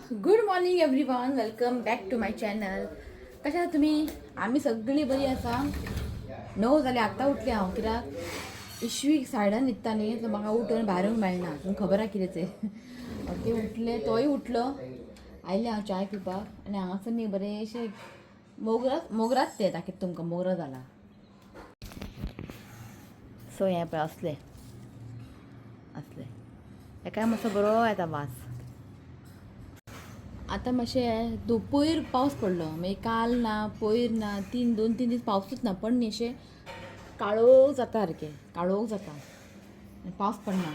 Good morning everyone, welcome back to my channel. कशा आहात तुम्ही? आम्ही सगळी बरी आसा. 9 जाले आत्ता उठले हांव, कित्याक इश्वी सायडान न्हिदता न्ही, तर म्हाका उठून भायरूंक मेळना. तुमकां खबर आहा कितें तें. ओके, उठले, तोय उठलो. आयले हांव चाय पिवपाक आनी हांगासर न्ही बरेशे मोगराच ते दाखयता तुमकां. मोगरा जाला. सो हें पळय असले हेका मातसो बरो येता वास. आता मातशें पयर पावस पडलो, मागीर काल ना, पयर ना, 2-3 दीस पावसूच ना. पण न्ही अशें काळोख जाता सारकें, काळोख जाता, पावस पडना.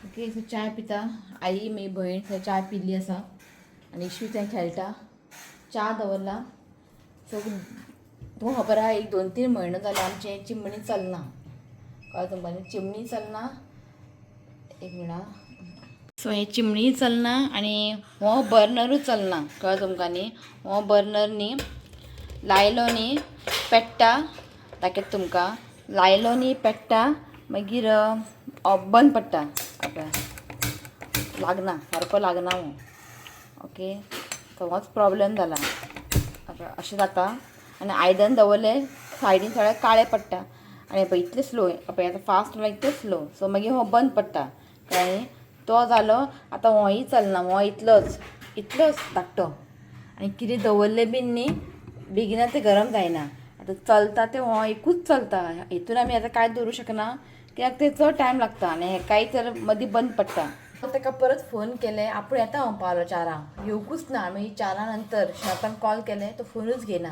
ओके, सो चाय पिता. आई मागीर भयण थंय चाय पिल्ली आसा आनी इश्वी थंय खेळटा. च्या दवरला. सो तुमकां खबर आहा, 1-2-3 म्हयनो जाले आमचें चिमणी चलना. कळ्ळें तुमकां? चिमणी चलना. एक मिनट. सो हे चिमणी चलना आनी हो बर्नरूच चलना. कळ्ळें तुमकां न्ही? हो बर्नर न्ही लायलो न्ही पेट्टा. दाखयता तुमकां. लायलो न्ही पेट्टा, मागीर बंद पडटा. लागना, सारको लागना हो. ओके, तो होच प्रॉब्लेम जाला. अशें जाता. आनी आयदन दवरले सायडीन सगळे काळे पडटा. आनी पळय इतलें स्लो, पळय आतां फास्ट म्हणल्यार इतलें स्लो. सो मागीर हो बंद पडटा. कळ्ळें न्ही? तो जालो. आतां होय चलना. हो इतलोच धाकटो. आनी कितें दवरलें बीन न्ही बेगिना तें गरम जायना. आतां चलता तें हो एकूच चलता. हितून आमी आतां कांयच दवरूं शकना, कित्याक तें चड टायम लागता आनी हेकाय तर मदीं बंद पडटा. ताका परत फोन केले, आपूण येता हांव पावलो 4 येवकूच ना. मागीर 4 नंतर शेतान कॉल केलें, तो फोनूच घेयना.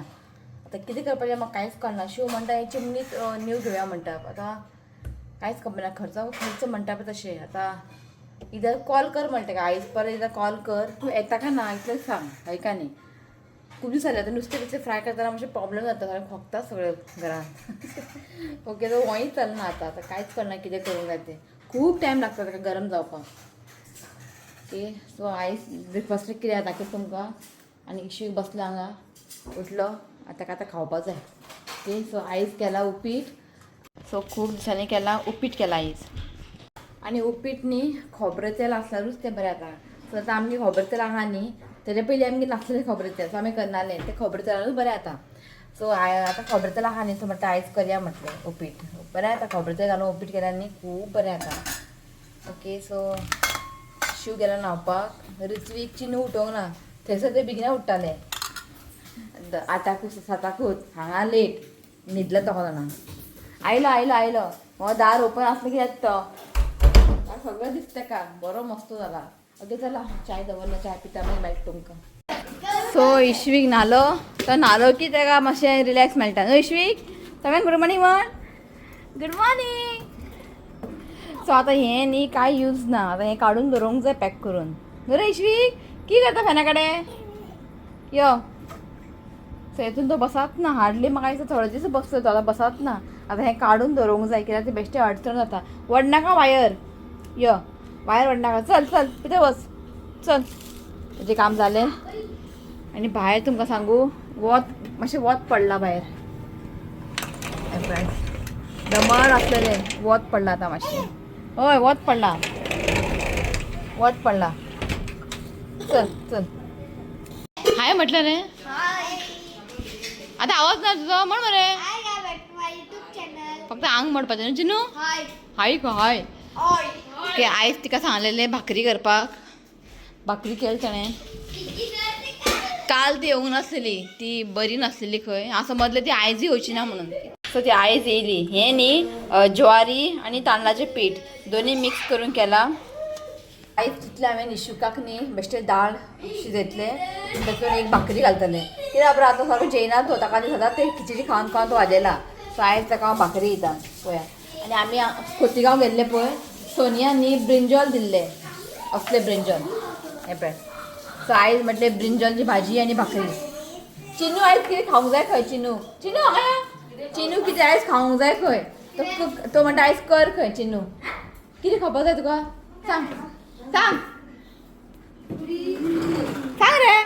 आतां कितें करपाचें म्हाका कांयच कळना. शिव म्हणटा हे चिमणीच न्यू घेवया म्हणटा. आतां कांयच खबर खर्च म्हणटा पळय तशें. आतां इधर कॉल कर म्हणटा का, आयज परत एकदां कॉल कर, तूं येता काय ना इतलें सांग. हय का न्ही? खूब दीस जाले. आतां नुस्तें फ्राय करतना मातशें प्रॉब्लेम जाता, सगळें खोकता सगळें घरांत. ओके, तो होय चलना. आतां कांयच कळना कितें करूंक जाय तें. खूब टायम लागता ताका गरम जावपाक. ओके, सो आयज ब्रेकफास्ट कितें दाखयता तुमकां. आनी इश्यू बसला हांगा, उठलो. आतां खावपाक जाय. ओके, सो आयज केला उपीट. सो खूब दिसांनी केला उपीट केला आयज. आनी उपीट न्ही खोबरें तेल आसल्यारूच तें बरें जाता. सो आतां आमगे खोबरें तेल आहा न्ही, तेजे पयलीं आमगे नासलें खोबरें तेल, सो आमी करनालें. तें खोबरें तेलानूच बरें जाता. सो आतां खोबरें तेल आहा न्ही, सो म्हणटा आयज करया म्हटलें उपीट. बरें जाता खोबरें तेल घालून उपीट केल्यार न्ही खूब बरें जाता. ओके, सो शिव गेला न्हांवपाक. रित्वीक चिनू उठोंक ना. थंयसर ते बेगिना उठ्ठाले 8कूच 7कूच. हांगा लेट न्हिदलो तो जाणा. आयलो. हो दार ओपन आसलें की येता तो. सगळं दिसता का बरो मस्त जाला. ओके, चला चाय दवरला, चाय पिता मागीर मेळटा तुमकां. सो इश्वीक न्हालो. तो न्हालो की तेका मातशें रिलॅक्स मेळटा न्हू इश्वीक? सगळ्यांक गुड मॉर्निंग म्हण. Good morning. सो आतां हें न्ही कांय यूज ना. आतां हें काडून दवरूंक जाय पॅक करून. न्हू रे इश्वीक? कितें करता फेना कडेन? यो. सो हेतून तो बसत ना हार्डली. म्हाका दिसता थोडे दीस बसलो तो, आतां बसत ना. आतां हें काडून दवरूंक जाय, कित्याक तें बेश्टें अडचण जाता. वडनाका वायर. यो, वायर वडनाका. चल भितर वच. चल, तेजें काम जालें. आनी भायर तुमकां सांगू, मातशें वत पडला भायर. दमट आसलेलें वत पडला आतां मातशें. हय, वत पडला. चल. हाय म्हटलं रे. आतां आवाज ना तुजो, म्हण मरे. फक्त आंग म्हणपाचें न्हू चिनू? हाय हाय. ओके, आयज तिका सांगलेलें भाकरी करपाक. भाकरी केली ताणें. काल ती येवंक नासलेली, ती बरी नासलेली खंय. हांव समजलें ती आयज येवची ना म्हणून. सो ती आयज येयली. हें न्ही ज्वारी आनी तांदळाचें पीठ दोनी मिक्स करून केला. आयज चिंतलें हांवें इश्यूकाक न्ही बेश्टें दाळ शिजयतलें, तातूंत एक भाकरी घालतलें. कित्याक बरो आतां सारको जेयना तो, ताका सदांच ते खिचडी खावन तो वाजेला. सो आयज ताका हांव भाकरी दिता पळया. आनी आमी खोतिगांव गेल्ले पळय, सोनिया न्ही ब्रिंजॉल दिल्ले, असले ब्रिंजॉल हें पळय. सो आयज म्हटलें ब्रिंजॉलची भाजी आनी भाकरी. चिनू आयज कितें खावंक जाय खंय? चिनू चिनू कितें आयज खावंक जाय खंय? तो म्हणटा आयज कर खंय. चिनू कितें खावपाक जाय तुका? सांग रे.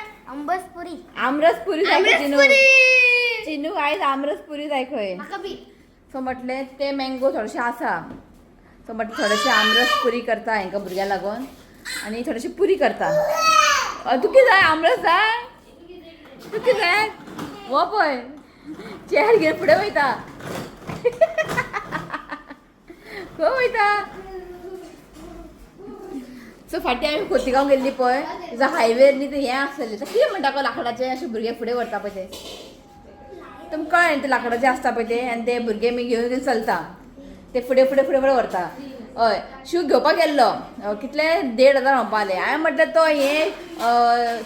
आमरस पुरी जाय खंय चिनू आयज आमरस पुरी जाय खंय. सो म्हटलें ते मँगो थोडेशें आसा, सो म्हटलें थोडेशें आमरस पुरी करता हांकां भुरग्यां लागून, आनी थोडीशी पुरी करता. तू कितें जाय आमरस जाय तू कितें जाय हो पळय चेर घेवन फुडें वयता खंय वयता सो फाटीं आमी खोतिगांव गेल्ली पळय तिजो हायवेर न्ही तें हें आसलेलें तें कितें म्हणटा गो लाकडाचें अशें भुरगे फुडें व्हरता पळय तें तुमकां कळ्ळें तें लाकडाचें आसता पळय तें आनी ते भुरगे बी घेवन चलता ते फुडें फुडें फुडें फुडें व्हरता हय शू घेवपाक गेल्लो कितले 1,500 म्हणपाले हांवें म्हटलें तो हें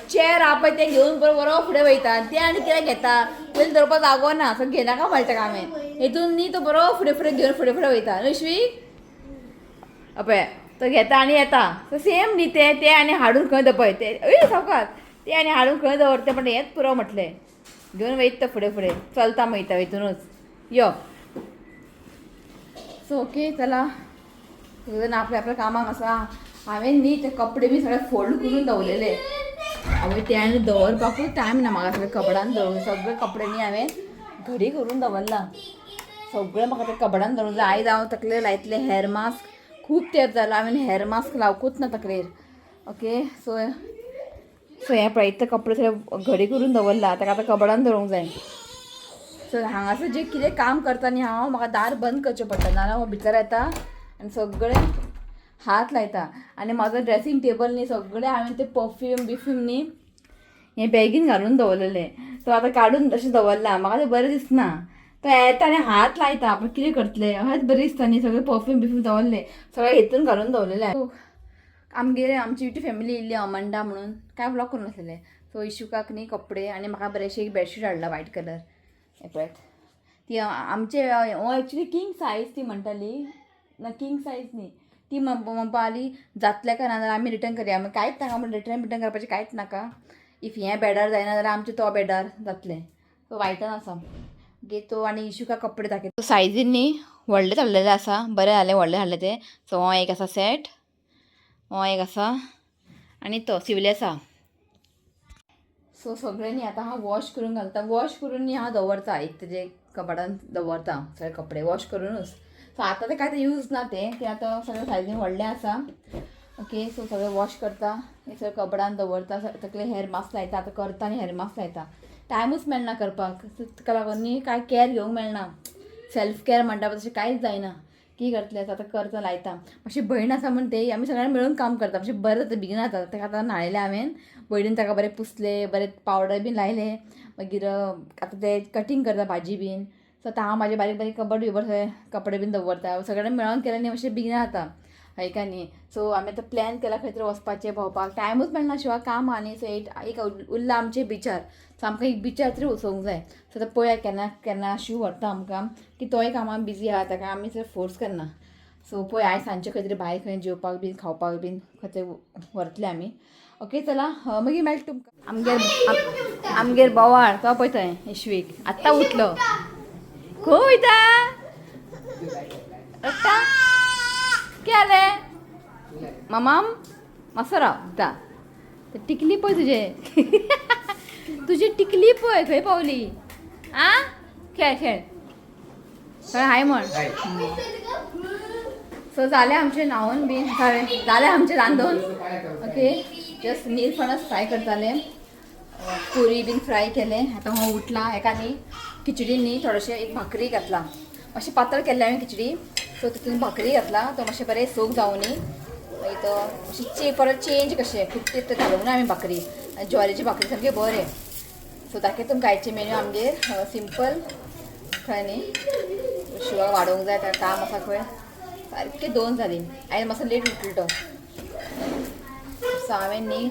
चेर आहा पळय तें घेवन बरो फुडें वयता तें आनी कितें घेता पयलीं धरपा जागो ना सो घेनाका म्हणलें ताका हांवें हितून न्ही तो बरो फुडें फुडें घेवन फुडें फुडें वयता न्हू श्वी पळय तो घेता आनी येता सो सेम न्ही तें आनी हाडून खंय पळय तें सावकाश तें आनी हाडून खंय दवरता पण हेंच पुरो म्हटलें घेवन वयता तो फुडें फुडें चलता वयता हितूनच यो सो ओके चला सगळें आपल्या आपल्या कामाक आसा हांवें न्ही ते कपडे बी सगळे फोल्ड करून दवरलेले हांवें ते आनी दवरपाकूच टायम ना म्हाका सगळे कपडान दवरून सगळे कपडे न्ही हांवें घडी करून दवरला सगळे म्हाका ते कपडान दवरून जाय आयज हांव तकलेर लायतलें हेअर मास्क खूब तेंप जालो हांवें हेअर मास्क लावकूच ना तकलेर ओके सो हें पळय ते कपडे सगळे घडी करून दवरला ताका आतां कपडान दवरूंक जाय सो हांगासर जें कितें काम करता न्ही हांव म्हाका दार बंद करचें पडटा नाजाल्यार हांव भितर येता आनी सगळे हात लायता आनी म्हाजो ड्रेसींग टेबल न्ही सगळे हांवें ते परफ्यूम बिफ्यूम न्ही हें बॅगीन घालून दवरलेलें तो आतां काडून तशें दवरला म्हाका तें बरें दिसना तो येता आनी हात लायता पूण कितें करतलें अशेंच बरें दिसता न्ही सगळें परफ्यूम बिफ्यूम दवरलें सगळें हितून घालून दवरलेलें आमची युट्यूब फॅमिली येयल्ली अमंडा म्हणून काय ब्लॉग करून आसलेलें सो इशुकाक न्ही कपडे आनी म्हाका बरेंशें एक बेडशीट हाडला व्हायट कलर हें पळय ती आमचे हो एक्चुली किंग सायज ती म्हणटाली ना किंग सायज न्ही ती म्हणपा आली जातलें काय ना जाल्यार आमी रिटर्न करया कांयच नाका म्हण रिटर्न करपाचें कांयच नाका इफ हें बेडार जायना जाल्यार आमचें तो बेडार जातलें सो व्हायटान आसा ओके तो आनी इशुका कपडे दाखय सायजीन न्ही व्हडलेच हाडलेले आसा बरें जालें व्हडलें हाडलें तें सो हो एक आसा सेट हो एक आसा आनी तो सिवले आसा सो सगळें न्ही आतां हांव वॉश करून घालता वॉश करून न्ही हांव दवरता एक तेजे कपाटान दवरता सगळे कपडे वॉश करूनच सो आतां तें कांय यूज ना तें आतां सगळें सायजीन व्हडलें आसा ओके सो सगळें वॉश करता हे सगळें कपडान दवरता तकले हेअर मास्क लायता आतां करता आनी हेअर मास्क लायता टायमूच मेळना करपाक ताका लागून न्ही कांय कॅर घेवंक मेळना सेल्फ कॅर म्हणटा तशें कांयच जायना कितें करतलें आतां करता लायता मातशी भयण आसा म्हण तें आमी सगळ्यां मेळून काम करता मातशें बरें जाता बेगीन जाता ताका आतां न्हाळयलें हांवें भयणीन ताका बरें पुसलें बरें पावडर बीन लायलें मागीर आतां तें कटींग करता भाजी बीन सो आतां हांव म्हाजे बारीक बारीक कबड बिबड सगळे कपडे बीन दवरता सगळें मेळोन केलें न्ही मातशें बेगीन जाता हय का न्ही सो आमी आतां प्लॅन केला खंय तरी वचपाचें भोंवपाक टायमूच मेळना शिवाय काम आहा न्ही सो एक उरला आमचे बिचार सो आमकां एक बिचार तरी वचोंक जाय सो आतां पळया केन्ना केन्ना शिव व्हरता आमकां की तोय कामाक बिजी आहा ताका आमी चड फोर्स करना सो पळय आयज सांजचे खंय तरी भायर खंय जेवपाक बीन खावपाक बीन खंय तरी व्हरतले आमी ओके चला मागीर मेळटा तुमकां आमगेर बोवाळ तो पळय थंय इश्वीक आत्तां उठलो खंय वयता रडटा क्या जालें मामाम मातसो राव उठता टिकली पळय तुजी टिकली पळय खंय पावली आं खेळ खेळ सगळें हाय म्हण सो जालें आमचें न्हांवून बीन जालें आमचें रांदून ओके जस्ट निरफणस फ्राय करतालें पुरी बीन फ्राय केलें आतां हांव उठला हेका न्ही खिचडीन न्ही थोडेशें एक भाकरी घातला मातशें पातळ केल्लें हांवें खिचडी सो तितून भाकरी घातला तो मातशें बरें सोक जावं न्ही मागीर तो मातशें परत चेंज कशें खूब तें घालूंक ना हांवें भाकरी ज्वारीची भाकरी सामकें बरें सो दाखय तुमकां आयचे मेन्यू आमगेर सिंपल खंय न्ही शिवाय वाडोवंक जाय ताका काम आसा खंय सारकें 2 जालीं आयज मातसो लेट उठलो तो सो हांवें न्ही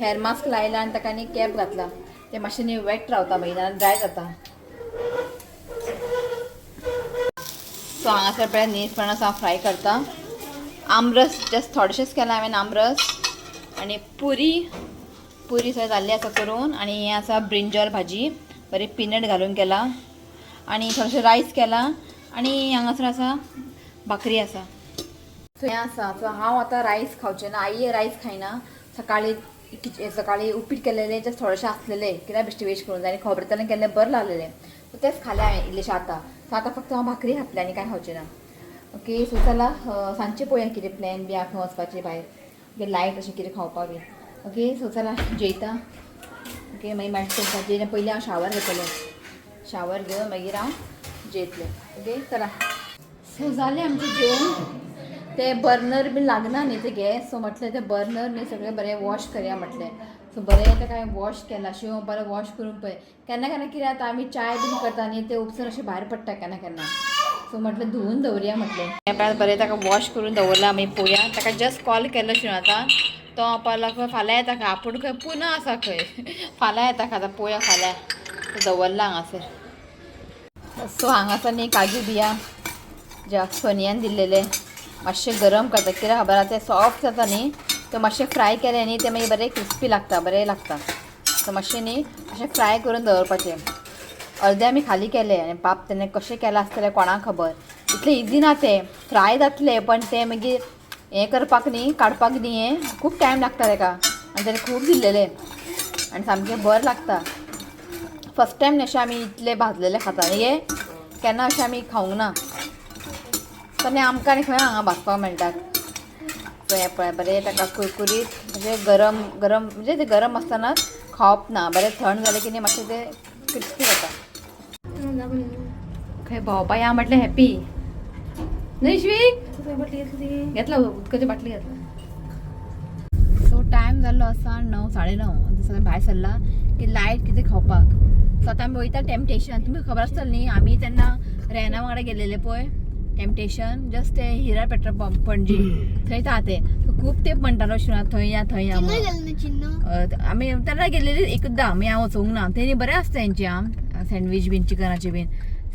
हेअर मास्क लायला आनी ताका न्ही कॅप घातला तें मातशें न्ही वेट रावता मागीर नाल्यार ड्राय जाता सो हांगासर पळय निरफणस हांव फ्राय करता आमरस जस्ट थोडेशेंच केलां हांवें आमरस आनी पुरी सगळें जाल्ली आसा करून आनी हें आसा ब्रिंजॉल भाजी बरी पीनट घालून केला आनी थोडेशें रायस केला आनी हांगासर आसा भाकरी आसा सो हें आसा सो हांव आतां रायस खावचें ना आई रायस खायना सकाळीं उपीट केलेलें जस्ट थोडेशें आसलेलें कित्याक बेश्टें वेस्ट करून जाय आनी खोबरें केल्लें बरें लागलेलें सो तेंच खालें हांवें इल्लेशें आतां सो आतां फक्त हांव भाकरी घातलें आनी कांय खावचें ना ओके सो चला सांजचें पळोवया कितें प्लॅन बी आहा खंय वचपाचें भायर लायट अशें कितें खावपाक बी ओके सो चला जेयता ओके मागीर मेळटा तुमकां जेयना पयलीं हांव शावर घेतलें शावर घेवन मागीर हांव जेयतलें ओके चला सो जालें आमचें जेवण ते बर्नर बीन लागना न्ही ते गॅस सो म्हटलें ते बर्नर न्ही सगळें बरें वॉश करया म्हटलें सो बरें तेका हांवें वॉश केला शिव बरें वॉश करून पळय केन्ना केन्ना कितें जाता आमी चाय बीन करता न्ही ते उपसून अशें भायर पडटा केन्ना केन्ना सो म्हटलें धुवून दवरया म्हटलें तें बरें ताका वॉश करून दवरला मागीर पळोवया ताका जस्ट कॉल केलो शिव आतां तो आपला खंय फाल्यां येता खंय आपूण खंय पुना आसा खंय फाल्यां येता खंय आतां पळोवया फाल्यां दवरला हांगासर सो हांगासर न्ही काजू बिया जे सोनियान दिल्लेले मातशें गरम करता कित्याक खबर आहा ते सॉफ्ट जाता न्ही ते मातशें फ्राय केले न्ही ते मागीर बरें क्रिस्पी लागता बरें लागता सो मातशें न्ही अशें फ्राय करून दवरपाचें अर्दे आमी खाली केले आनी बाप तेणें कशें केलां आसतलें कोणाक खबर इतलें इजी ना तें फ्राय जातलें पण तें मागीर हें करपाक न्ही काडपाक न्ही हें खूब टायम लागता ताका आनी तेणें खूब दिल्लेलें आनी सामकें बरें लागता फस्ट टायम अशें आमी इतलें भाजलेलें खाता हे केन्ना अशें आमी खावंक ना आनी आमकां आनी खंय हांगा भाजपाक मेळटात सो हें पळय बरें ताका कुरकुरीत म्हणजे गरम गरम म्हणजे तें गरम आसतनाच खावप ना बरें थंड जालें की न्ही मातशें तें क्रिस्पी जाता खंय भोंवपा या म्हटलें हॅपी न्हय श्वीक घेतला उदकाची बाटली घेतला सो टायम जाल्लो आसा 9 9:30 सगळें भायर सरला की लायट कितें खावपाक सो आतां आमी वयता टेम्पटेशन तुमकां खबर आसतलें न्ही आमी तेन्ना रेना वांगडा गेलेले पळय टेम्पटेशन जस्ट ते हिरा पेट्रोल पंप पणजी थंय आहा ते खूब तेंप म्हणटालो शिवना थंय या आमी तेन्ना गेलेली एकदां मागीर हांव वचूंक ना तेणी बरें आसता हेंचे आं सँडवीच बीन चिकनाचे बीन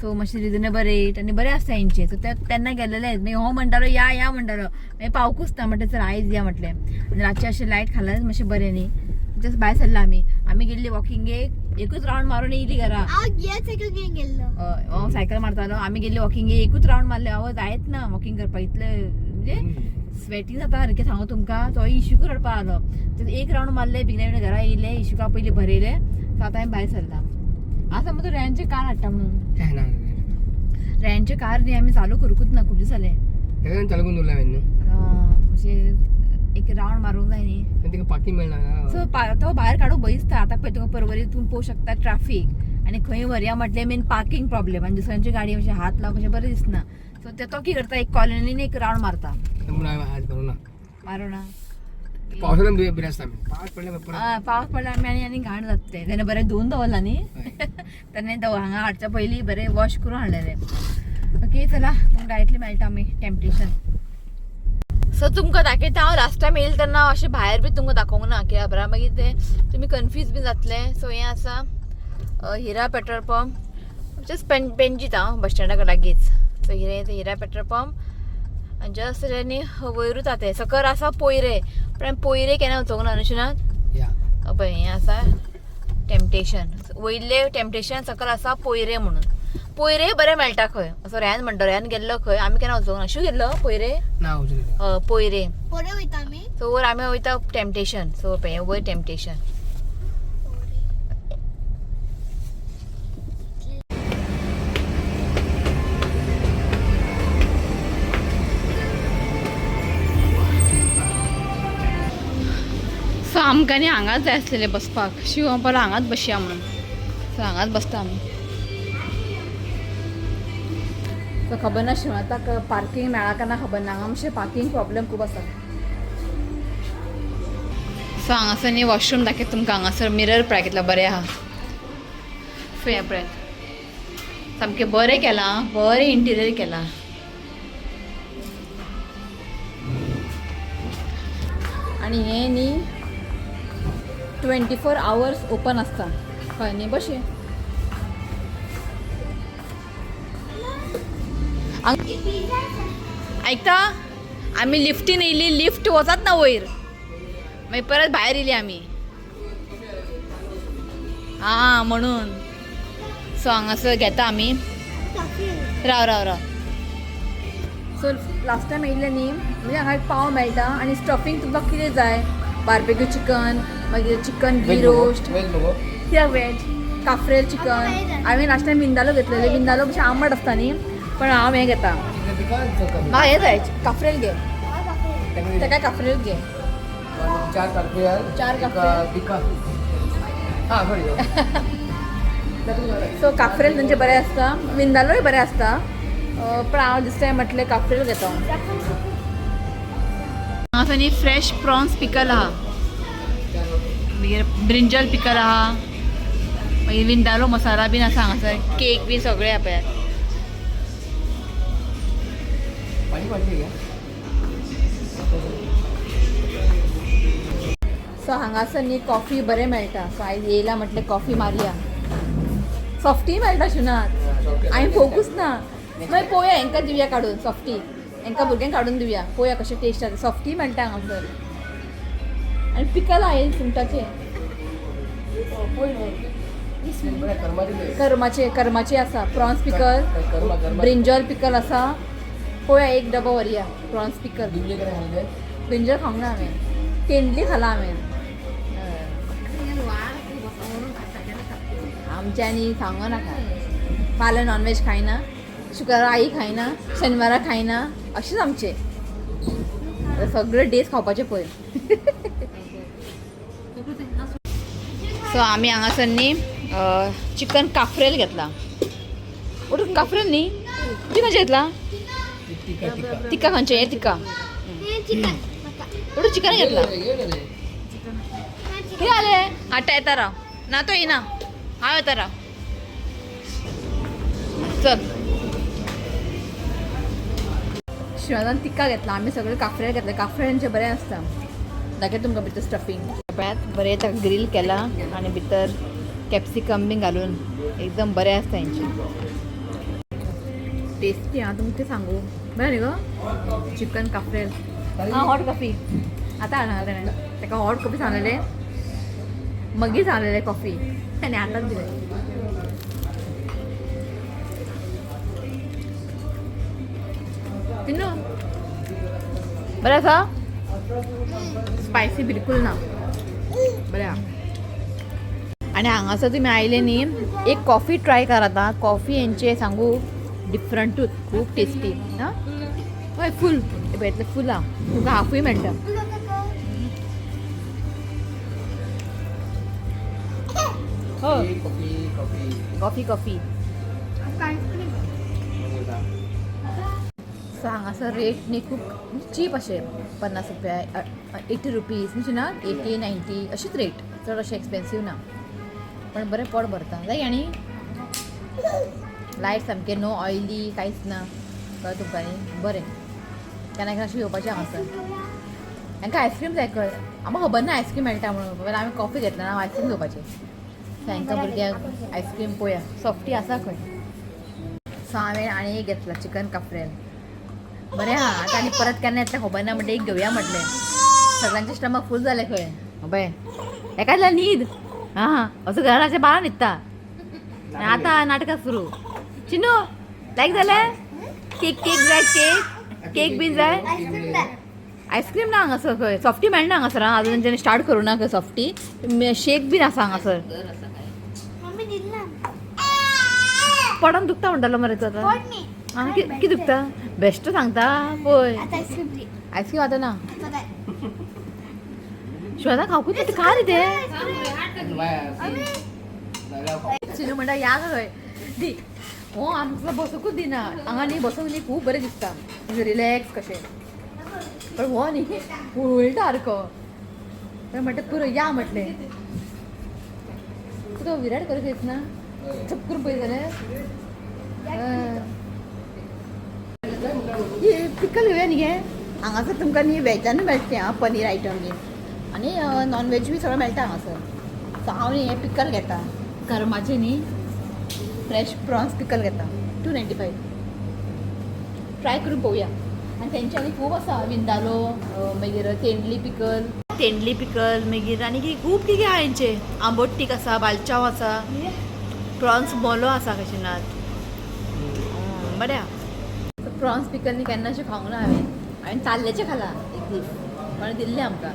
सो मातशें रिजनेबल रेट आनी बरें आसता हेंचे सो ते तेन्ना गेलेले मागीर हो म्हणटालो या म्हणटालो मागीर पावकूच ना म्हटलें चल आयज या म्हटलें आनी रातचें अशें लायट खाल्यार मातशें बरें न्ही जस्ट भायर सरला आमी गेल्ली वॉकिंगेक एकूच रावंड मारून येयली घरा हांव सायकल मारतालो आमी गेल्ली वॉकिंगेक एकूच रावंड मारले हांव जायत ना वॉकिंग करपाक इतलें म्हणजे स्वेटींग जाता सारकें सांगू तुमकां तो इशूक रडपा आलो एक रावंड मारले बिगने घरा येयले इशूका पयलीं भरयले सो आतां हांवें भायर सरला आतां मग रेंटचे कार हाडटा म्हणून रेंटचे कार न्ही आमी चालू करूकूच ना खूब दीस जाले चालू करून दवरला म्हणजे एक रावंड मारूंक जाय न्ही पार्किंग मेळना सो तो भायर काडूंक भंय दिसता आतां पळय तुका परवरी तुमी पळोवंक शकता ट्रॅफीक आनी खंय व्हरया म्हटलें मेन पार्किंग प्रॉब्लेम आनी दुसऱ्यांची गाडी अशें हात लावप अशें बरें दिसना सो तो कितें करता एक कॉलनीन एक रावंड मारता मारूना पावसाळ्यात बरें आसता पावस पडला आनी घाण जाता तेन्ना बरें धुवन दवरला न्ही तेन्ना हांगा हाडच्या पयलीं बरें वॉश करून हाडलेलें ओके चला तुमकां डायरेक्टली मेळटा आमी टेम्पटेशन सो तुमकां दाखयता हांव लास्ट टायम येयलें तेन्ना अशें भायर बी तुमकां दाखोवंक ना कित्याक बरा मागीर तें तुमी कन्फ्यूज बी जातले सो हें आसा हिरा पेट्रोल पंप जस्ट पेणजीत हांव बस स्टँडा लागींच सो हिरा पेट्रोल पंप आनी जस्ट न्ही वयरूच आसा तें सकयल आसा पोयरे पण पोयरे केन्ना वचोंक ना न्हू पळय हें आसा टेम्पटेशन वयले टेम्पटेशन सकयल आसा पोयरे म्हणून पोयरे बरें मेळटा खंय असो रेन म्हणटा रेन गेल्लो खंय आमी केन्ना वचोंक ना शू गेल्लो पोयरे पोयरे सो वयर आमी वयता टेम्पटेशन सो पळय वयर टेम्पटेशन सो आमकां न्ही हांगाच जाय आसलेलें बसपाक शिव परत हांगाच बसया म्हणून सो हांगाच बसता आमी सो खबर ना शिव आतां पार्किंग मेळा काय ना खबर ना हांगा मातशें पार्किंग प्रॉब्लेम खूब आसा सो हांगासर न्ही वॉशरूम दाखयता तुमकां हांगासर मिरर पळय कितलो बरें आहा सो हें पळय सामकें बरें केलां बरें इंटिरियर केलां आनी हें न्ही 24 hours ओपन आसता कळ्ळें न्ही बशें ऐकता आमी लिफ्टीन येयली लिफ्ट वचत ना वयर मागीर परत भायर येयली आमी हां म्हणून सो हांगासर घेता आमी राव सो लास्ट टायम येयल्ले न्ही म्हणजे हांगा एक पाव मेळटा आनी स्टफींग तुमकां कितें जाय बार्बेक्यू चिकन मागीर चिकन घी रोस्ट कित्याक वेज काफ्रेल चिकन हांवें लास्ट टायम विंदालो घेतलेले विंदालो मातशें आंबट आसता न्ही पण हांव हें घेता म्हाका हें जाय काफ्रेल घे ताका काफ्रेल घे 4 काफ्रियल 4 एक काफ्रियल. टिक्का हां सॉरी सो काफ्रेल म्हणजे बरें आसता विंदालोय बरें आसता पण हांव दिसता म्हटलें काफ्रेल घेता हांगासर न्ही फ्रेश प्रॉन्स पिकल आहा मागीर ब्रिंजल पिकल आहा मागीर विंदालो मसाला बीन आसा हांगासर केक बीन सगळें आहा पळयात पाणी पाणी घ्या सो हांगासर न्ही कॉफी बरें मेळटा सो आयज येयला म्हटलें कॉफी मारया सॉफ्टी मेळटा शुनात हांवें पळोवंकूच ना मागीर पळोवया हांकां दिवया काडून सॉफ्टी हांकां भुरग्यांक काडून दिवया पळोवया कशें टेस्ट आसा सॉफ्टी मेळटा हांगासर आनी पिकल आहा सुंगटाचे कर्माचे आसा प्रॉन्स पिकल ब्रिंजल पिकल आसा पळोवया एक डबो व्हरया प्रॉन्स पिकल ब्रिंजल खावंक ना हांवें तेंडली खाला हांवें आमच्यांनी सांगो नाका फाल्यां नॉनवेज खायना शुक्रारा आई खायना शेनवारा खायना अशेंच आमचें सगळे डेज खावपाचे पळय सो आमी हांगासर न्ही चिकन काफ्रेल घेतला उठून काफ्रेल न्ही तुमी खंयचे घेतला तिक्का खंयचे हे तिक्का उठून चिकन घेतला कितें जालें हाडटा येता राव ना तो येना हांव येता राव चल शिवाजान तिक्का घेतला आमी सगळे काफ्रेल घेतले काफ्रेलांचे बरें आसता दाखय तुमकां भितर स्टफींग पळयात बरें ताका ग्रील केला आनी भितर कॅप्सिकम बीन घालून एकदम बरें आसता हेंचे टेस्टी हांव तुमकां सांगू बरें न्ही गो चिकन काफ्रेल हॉट कॉफी आतां हाडना ताणें ताका हॉट कॉफी सांगलेले मगीर सांगलेले कॉफी आनी आतांच दिले तिनू बरें आसा स्पायसी बिलकुल ना बरें आनी हांगासर तुमी आयले न्ही एक कॉफी ट्राय कर आतां कॉफी हेंचे सांगू डिफरंटूच खूब टेस्टी आं हय फूल पळयतलें फूल आहा तुमकां हाफूय मेळटा हय कॉफी कॉफी सो हांगासर रेट न्ही खूब चीप अशें 50 रुपया 80 रुपीज म्हणजे ना 80 90 अशीच रेट चड अशें एक्सपेन्सीव ना पण बरें पोट भरता जाय आनी लायट सामकें नो ऑयली कांयच ना कळ्ळें तुमकां न्ही बरें केन्ना केन्ना अशें येवपाचें हांगासर हांकां आयस्क्रीम जाय कळ्ळें आमकां खबर ना आयस्क्रीम मेळटा म्हणून पण आमी कॉफी घेतला ना आयस्क्रीम घेवपाचें सो हांकां भुरग्यांक आयस्क्रीम पळोवया सॉफ्टी आसा खंय सो हांवें आनी एक घेतला चिकन काफ्रेल बरें आहा आतां आनी परत केन्ना येतलें खबर ना म्हणटा एक घेवया म्हटलें सगळ्यांचें स्टमक फूल जालें खंय पळय एका दिला न्हीद हां हां असो घराच्या बारा न्हिदता आतां नाटकां सुरू चिनू लायक जालें केक केक जाय केक केक बीन जाय आयस्क्रीम ना हांगासर खंय सॉफ्टी मेळना हांगासर आजून तेंच्यांनी स्टार्ट करूं ना खंय सॉफ्टी शेक बीन आसा हांगासर पडोन दुखता म्हणटालो मरे तूं आतां आं कितें दुखता बेश्ट सांगता पळय आयस्क्रीम आतां ना शिवादा खावकूच येता खा रे तें चिनू म्हणटा या खंय दी हो आमकां बसूंकूच दिना हांगा न्ही बसूंक न्ही खूब बरें दिसता रिलॅक्स कशें पण हो न्ही उलटा सारको पण म्हणटा पुरो या म्हटलें तुका विराट करूंक येतना चप करून पळय जाल्यार पिकल घेवया न्ही गे हांगासर तुमकां न्ही वॅजानूय मेळटलें आं पनीर आयटम बीन आनी नॉन वेज बी सगळें मेळटा हांगासर सो हांव न्ही हें पिकल घेता कर्माचें न्ही फ्रेश प्रॉन्स पिकल घेता 295 ट्राय करून पळोवया आनी तेंच्यांनी खूब आसा विंदालो मागीर तेंडली पिकल मागीर आनी कितें खूब कितें आहा हेंचें आंबोटीक आसा बालचाव आसा प्रॉन्स मोलो आसा कशें नात बरें आहा प्रॉन्स पिकल न्ही केन्ना अशें खावंक ना हांवें ताल्ल्याचें खालां एक दीस कोणें दिल्लें आमकां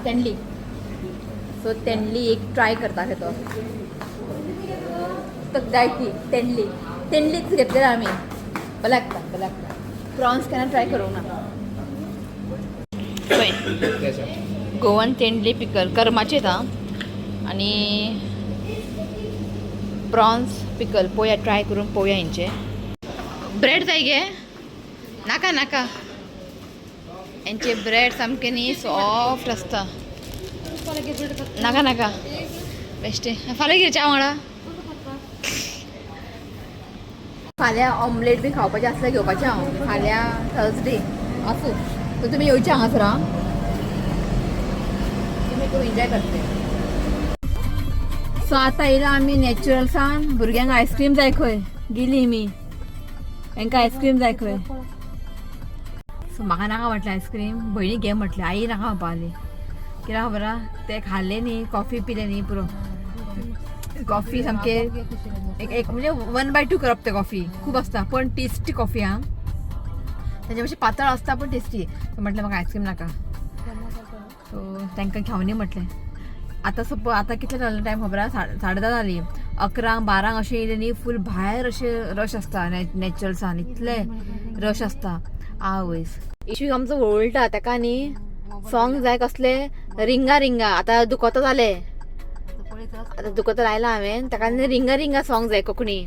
तेंडली सो तेंडली एक ट्राय करता खंय तो जाय ती तेंडलीच घेतलेलो आमी बरें लागता प्रॉन्स केन्ना ट्राय करूंक ना पळय त्याचं गोवन तेंडली पिकल कर्माचे येता आनी प्रॉन्स पिकल पळोवया ट्राय करून पळोवया हेंचे ब्रेड जाय गे नाका नाका हेंचे ब्रेड सामके न्ही सॉफ्ट आसता नाका नाका बेश्टे फाल्यां कितें च्या वांगडा फाल्यां ऑमलेट बी खावपाचें आसल्यार घेवपाचें हांव फाल्यां थर्सडे आसूं सो तुमी येवचें हांगासर आं तुमी खूब एन्जॉय करतले सो आतां येयला आमी नॅचरल्सान भुरग्यांक आयस्क्रीम जाय खंय गेली मी तांकां आयस्क्रीम जाय खंय सो म्हाका नाका म्हटलें आयस्क्रीम भयणी घे म्हटलें आई नाका म्हणपा लागली कित्याक खबर आहा ते खाल्ले न्ही कॉफी पिले न्ही पुरो कॉफी सामके एक म्हणजे 1/2 करप ते कॉफी खूब आसता पण टेस्टी कॉफी आं तेजे मातशी पातळ आसता पण टेस्टी म्हटलें म्हाका आयस्क्रीम नाका सो तांकां घेवनी म्हटलें आतां आतां कितले जालो टायम खबर आहा 10:30 जाली 11-12 अशें येयले न्ही फूल भायर अशें रश आसता नॅचरल्सान इतले रश आसता आवयस इश्यू आमचो वळटा ताका न्ही सॉंग जाय कसले रिंगा रिंगा आतां दुकोतो जाले आतां दुकोतो लायला हांवें ताका न्ही रिंगा रिंगा सॉंग जाय कोंकणी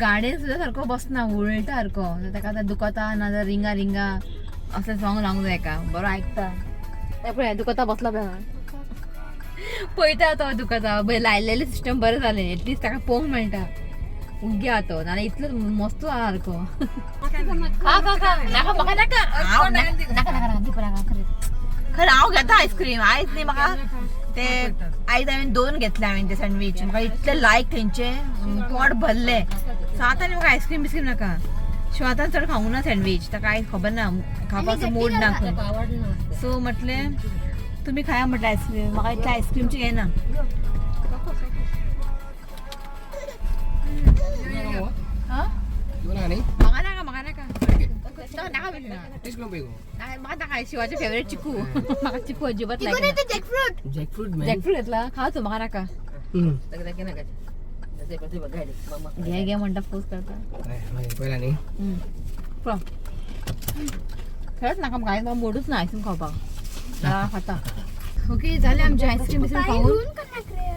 गाडयेन सुद्दां सारको बसना वळटा सारको ताका आतां दुकोता नाजाल्यार रिंगा रिंगा असले सॉंग लावंक जाय का बरो आयकता पळय दुकोता बसला पळय पळयता तो दुकोता लायलेले सिस्टम बरें जालें एटलिस्ट ताका पळोवंक मेळटा उग्गे आहा तो नाल्यार इतलो मस्त आहा सारको नाका म्हाका नाका खरें हांव घेता आयस्क्रीम आयज न्ही म्हाका ते आयज हांवें 2 घेतले हांवें ते सँडवीच म्हाका इतले लायक तेंचे पोट भरले सो आतां न्ही म्हाका आयस्क्रीम बिस्क्रीम नाका शिवाय आतां चड खावंक ना सँडवीच ताका आयज खबर ना खावपाचो मूड ना खंय सो म्हटलें तुमी खाया म्हटलें आयस्क्रीम म्हाका इतलें आयस्क्रीमची घेयना म्हाका शिवाचे फेवरेट चिकू म्हाका चिकू अजिबात जॅकफ्रूट घेतला खा तू म्हाका नाका घे घे म्हणटा फोर्स करता खरंच नाका म्हाका मोडूच ना आयस्क्रीम खावपाक खाता ओके जालें आमचें आयस्क्रीम बिस्क्रीम खावून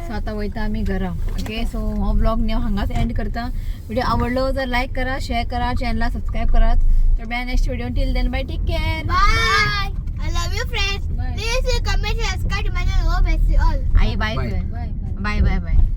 सो आतां वयता आमी घरा ओके सो हो ब्लॉग न्ही हांव हांगाच एंड करता व्हिडिओ आवडलो जर लायक करा शेअर करा चॅनलला सबस्क्राईब करात तर bye next video till then bye take care Bye. I love you, friends. Please comment and subscribe to my channel. God bless you all. आई बाय बाय बाय बाय